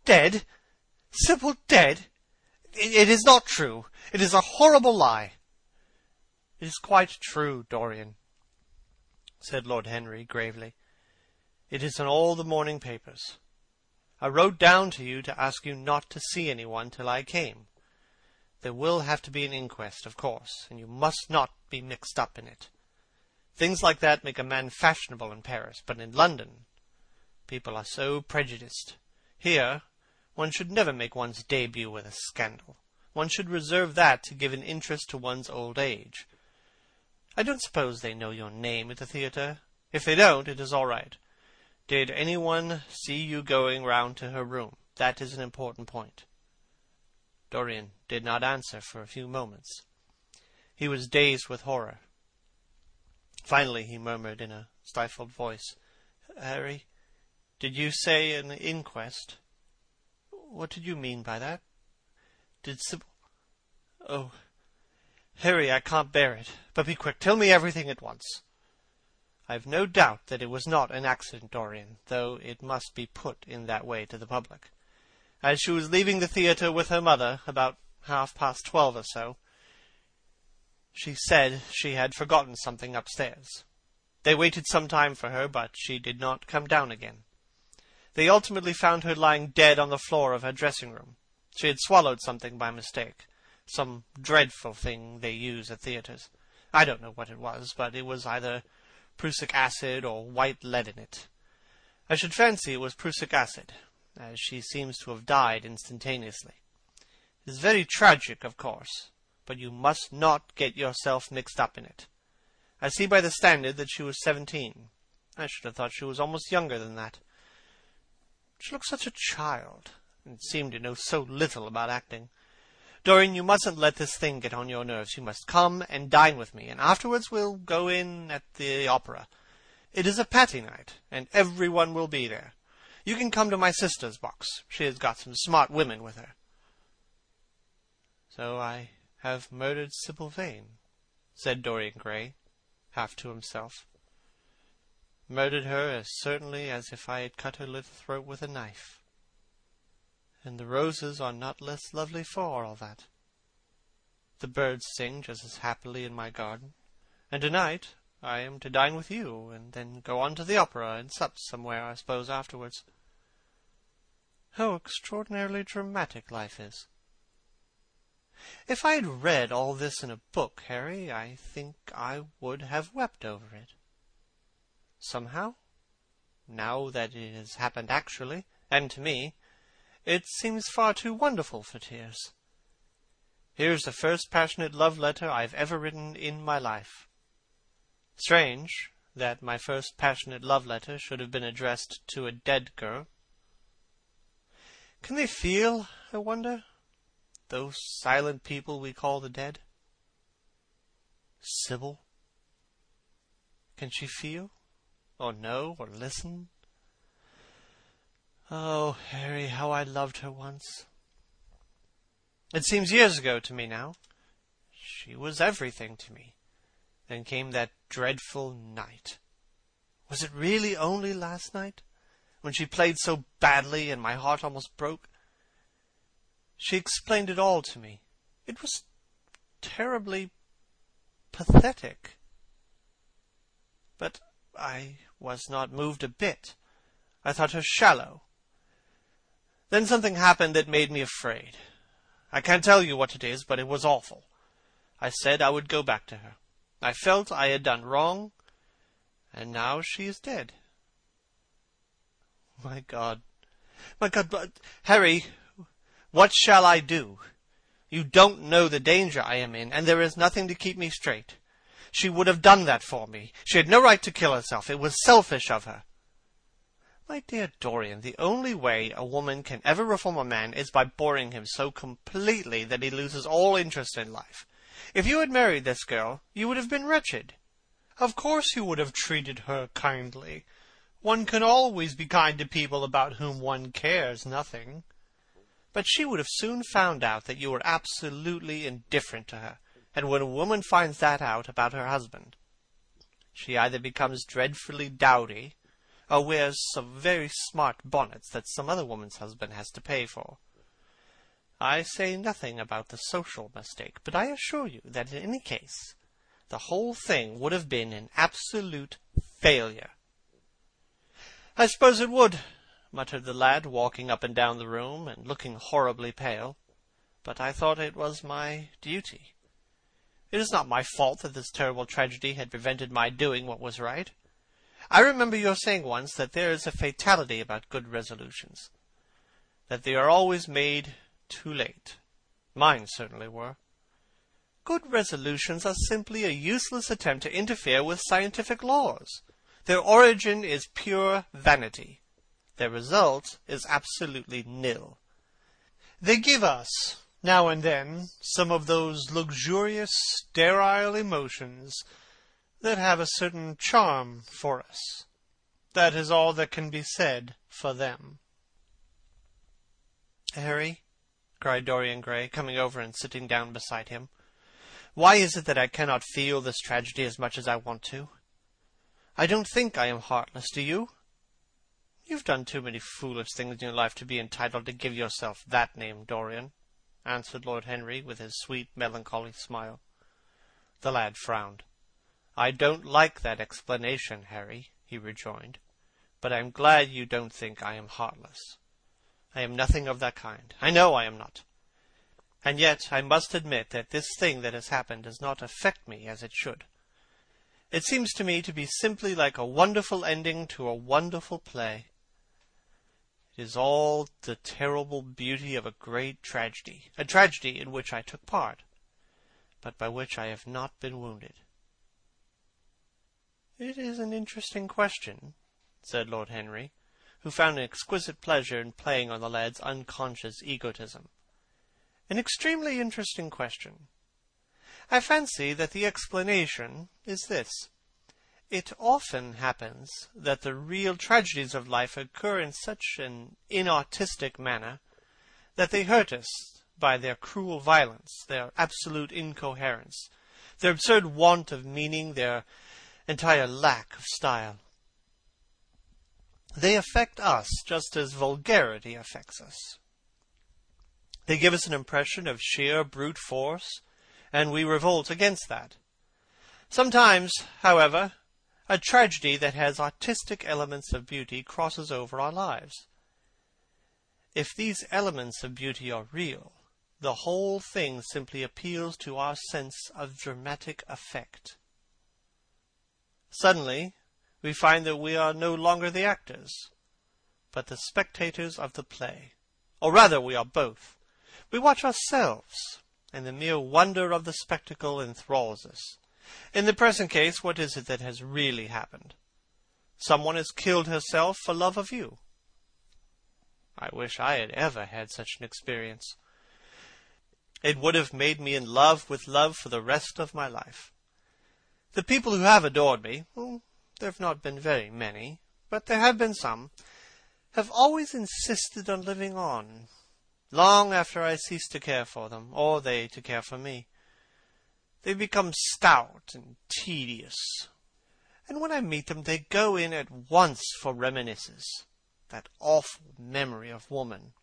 dead? Sybil dead? It is not true. It is a horrible lie. It is quite true, Dorian, said Lord Henry gravely. It is in all the morning papers. I wrote down to you to ask you not to see anyone till I came. There will have to be an inquest, of course, and you must not be mixed up in it. Things like that make a man fashionable in Paris, but in London people are so prejudiced. Here one should never make one's debut with a scandal. One should reserve that to give an interest to one's old age. I don't suppose they know your name at the theatre. If they don't, it is all right. Did anyone see you going round to her room? That is an important point. Dorian did not answer for a few moments. He was dazed with horror. Finally he murmured in a stifled voice, "Harry, did you say an inquest? What did you mean by that? Did Sybil... Oh, Harry, I can't bear it. But be quick. Tell me everything at once." "I have no doubt that it was not an accident, Dorian, though it must be put in that way to the public. As she was leaving the theatre with her mother, about 12:30 or so, she said she had forgotten something upstairs. They waited some time for her, but she did not come down again. They ultimately found her lying dead on the floor of her dressing-room. She had swallowed something by mistake, some dreadful thing they use at theatres. I don't know what it was, but it was either prussic acid or white lead in it. I should fancy it was prussic acid, as she seems to have died instantaneously. It is very tragic, of course, but you must not get yourself mixed up in it. I see by the Standard that she was 17. I should have thought she was almost younger than that. She looked such a child, and seemed to know so little about acting. Dorian, you mustn't let this thing get on your nerves. You must come and dine with me, and afterwards we'll go in at the opera. It is a Patty night, and everyone will be there. You can come to my sister's box. She has got some smart women with her." "So I have murdered Sybil Vane," said Dorian Gray, half to himself. "Murdered her as certainly as if I had cut her little throat with a knife. And the roses are not less lovely for all that. The birds sing just as happily in my garden, and tonight I am to dine with you, and then go on to the opera, and sup somewhere, I suppose, afterwards. How extraordinarily dramatic life is! If I had read all this in a book, Harry, I think I would have wept over it. Somehow, now that it has happened actually, and to me, it seems far too wonderful for tears. Here's the first passionate love-letter I have ever written in my life. Strange that my first passionate love-letter should have been addressed to a dead girl. Can they feel, I wonder, those silent people we call the dead? Sybil? Can she feel, or know, or listen? Oh, Harry, how I loved her once. It seems years ago to me now. She was everything to me. Then came that dreadful night. Was it really only last night, when she played so badly and my heart almost broke? She explained it all to me. It was terribly pathetic. But I was not moved a bit. I thought her shallow. Then something happened that made me afraid. I can't tell you what it is, but it was awful. I said I would go back to her. I felt I had done wrong, and now she is dead. My God, but Harry, what shall I do? You don't know the danger I am in, and there is nothing to keep me straight. She would have done that for me. She had no right to kill herself. It was selfish of her. My dear Dorian, the only way a woman can ever reform a man is by boring him so completely that he loses all interest in life. If you had married this girl, you would have been wretched. Of course you would have treated her kindly. One can always be kind to people about whom one cares nothing. But she would have soon found out that you were absolutely indifferent to her, and when a woman finds that out about her husband, she either becomes dreadfully dowdy, or wears some very smart bonnets that some other woman's husband has to pay for. I say nothing about the social mistake, but I assure you that in any case the whole thing would have been an absolute failure." "I suppose it would," muttered the lad, walking up and down the room, and looking horribly pale. "But I thought it was my duty. It is not my fault that this terrible tragedy had prevented my doing what was right. I remember your saying once that there is a fatality about good resolutions, that they are always made too late. Mine certainly were. Good resolutions are simply a useless attempt to interfere with scientific laws. Their origin is pure vanity. Their result is absolutely nil. They give us, now and then, some of those luxurious, sterile emotions that have a certain charm for us. That is all that can be said for them." "Harry," cried Dorian Gray, coming over and sitting down beside him, "why is it that I cannot feel this tragedy as much as I want to? I don't think I am heartless, do you?" "You've done too many foolish things in your life to be entitled to give yourself that name, Dorian," answered Lord Henry, with his sweet, melancholy smile. The lad frowned. "I don't like that explanation, Harry," he rejoined, "but I am glad you don't think I am heartless. I am nothing of that kind. I know I am not. And yet I must admit that this thing that has happened does not affect me as it should. It seems to me to be simply like a wonderful ending to a wonderful play. It is all the terrible beauty of a great tragedy, a tragedy in which I took part, but by which I have not been wounded." "It is an interesting question," said Lord Henry, who found an exquisite pleasure in playing on the lad's unconscious egotism. "An extremely interesting question. I fancy that the explanation is this. It often happens that the real tragedies of life occur in such an inartistic manner that they hurt us by their cruel violence, their absolute incoherence, their absurd want of meaning, their entire lack of style. They affect us just as vulgarity affects us. They give us an impression of sheer brute force, and we revolt against that. Sometimes, however, a tragedy that has artistic elements of beauty crosses over our lives. If these elements of beauty are real, the whole thing simply appeals to our sense of dramatic effect. Suddenly, we find that we are no longer the actors, but the spectators of the play. Or rather, we are both. We watch ourselves, and the mere wonder of the spectacle enthralls us. In the present case, what is it that has really happened? Someone has killed herself for love of you. I wish I had ever had such an experience. It would have made me in love with love for the rest of my life. The people who have adored me, there have not been very many, but there have been some, have always insisted on living on, long after I ceased to care for them, or they to care for me. They become stout and tedious, and when I meet them they go in at once for reminiscences. That awful memory of woman.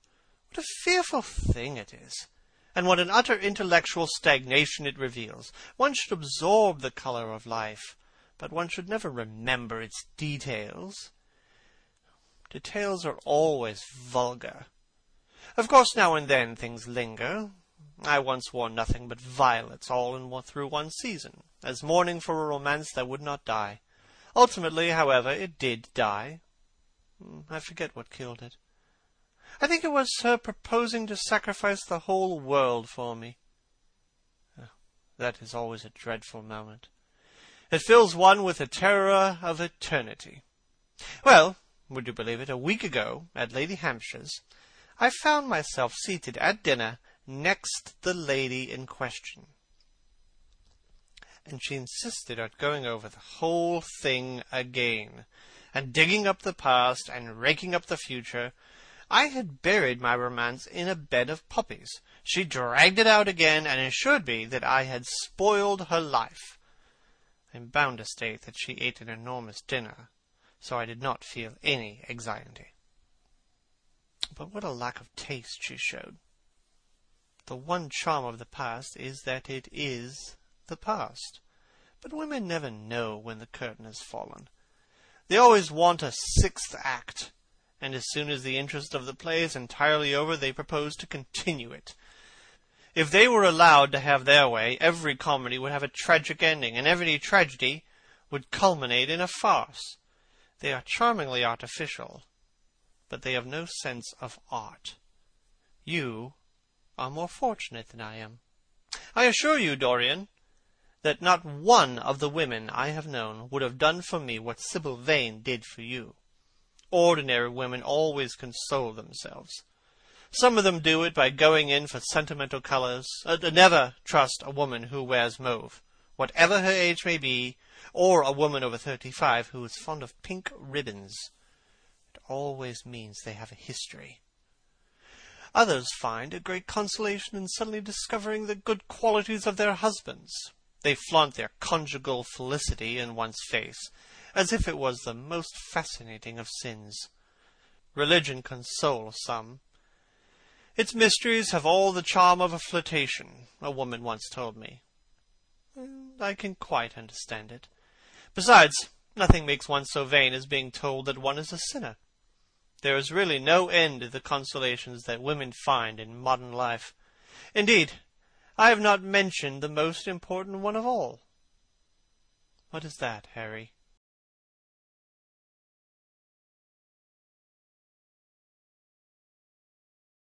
What a fearful thing it is, and what an utter intellectual stagnation it reveals. One should absorb the colour of life, but one should never remember its details. Details are always vulgar. Of course, now and then things linger. I once wore nothing but violets all through one season, as mourning for a romance that would not die. Ultimately, however, it did die. I forget what killed it. I think it was her proposing to sacrifice the whole world for me. That is always a dreadful moment. It fills one with the terror of eternity. Well, would you believe it, a week ago, at Lady Hampshire's, I found myself seated at dinner next the lady in question. And she insisted on going over the whole thing again, and digging up the past and raking up the future. I had buried my romance in a bed of poppies. She dragged it out again, and assured me that I had spoiled her life. I am bound to state that she ate an enormous dinner, so I did not feel any anxiety. But what a lack of taste she showed! The one charm of the past is that it is the past. But women never know when the curtain has fallen. They always want a sixth act, and as soon as the interest of the play is entirely over, they propose to continue it. If they were allowed to have their way, every comedy would have a tragic ending, and every tragedy would culminate in a farce. They are charmingly artificial, but they have no sense of art. You are more fortunate than I am. I assure you, Dorian, that not one of the women I have known would have done for me what Sybil Vane did for you. Ordinary women always console themselves. Some of them do it by going in for sentimental colors. Never trust a woman who wears mauve, whatever her age may be, or a woman over 35 who is fond of pink ribbons. It always means they have a history. Others find a great consolation in suddenly discovering the good qualities of their husbands. They flaunt their conjugal felicity in one's face, as if it was the most fascinating of sins. Religion consoles some. Its mysteries have all the charm of a flirtation, a woman once told me. I can quite understand it. Besides, nothing makes one so vain as being told that one is a sinner. There is really no end to the consolations that women find in modern life. Indeed, I have not mentioned the most important one of all. What is that, Harry?